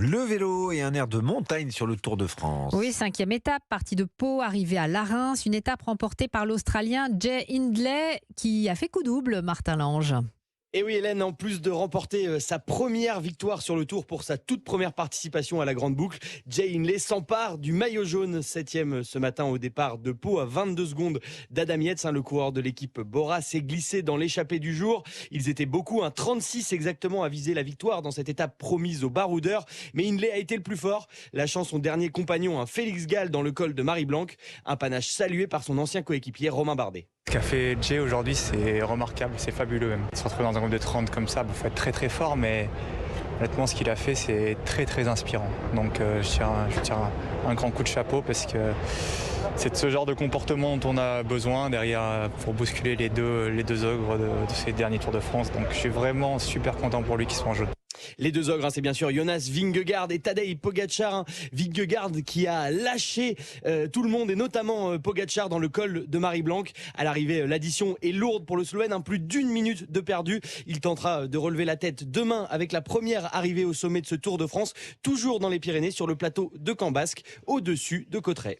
Le vélo et un air de montagne sur le Tour de France. Oui, 5e étape, partie de Pau, arrivée à Larins. Une étape remportée par l'Australien Jay Hindley qui a fait coup double, Martin Lange. Et oui Hélène, en plus de remporter sa première victoire sur le Tour pour sa toute première participation à la Grande Boucle, Jay Hindley s'empare du maillot jaune, 7e ce matin au départ de Pau à 22 secondes d'Adam Yates. Le coureur de l'équipe Bora s'est glissé dans l'échappée du jour. Ils étaient beaucoup, 36 exactement, à viser la victoire dans cette étape promise aux baroudeurs. Mais Hindley a été le plus fort, lâchant son dernier compagnon, Félix Gall, dans le col de Marie-Blanc. Un panache salué par son ancien coéquipier Romain Bardet. Ce qu'a fait Jay aujourd'hui, c'est remarquable, c'est fabuleux même. Se retrouver dans un groupe de 30 comme ça, il faut être très très fort, mais honnêtement, ce qu'il a fait, c'est très très inspirant. Donc je tire un grand coup de chapeau parce que c'est de ce genre de comportement dont on a besoin derrière pour bousculer les deux ogres de ces derniers Tours de France. Donc je suis vraiment super content pour lui qu'il soit en jaune. Les deux ogres, c'est bien sûr Jonas Vingegaard et Tadej Pogačar. Vingegaard qui a lâché tout le monde et notamment Pogačar dans le col de Marie-Blanc. À l'arrivée, l'addition est lourde pour le Slovène, plus d'1 minute de perdu. Il tentera de relever la tête demain avec la première arrivée au sommet de ce Tour de France, toujours dans les Pyrénées, sur le plateau de Cambasque, au-dessus de Cauterets.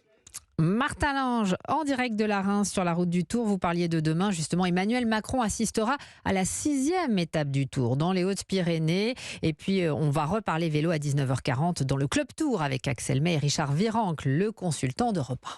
Martin Lange, en direct de Larins sur la route du Tour. Vous parliez de demain, justement. Emmanuel Macron assistera à la 6e étape du Tour dans les Hautes-Pyrénées. Et puis, on va reparler vélo à 19h40 dans le Club Tour avec Axel May et Richard Virenque, le consultant d'Europe 1.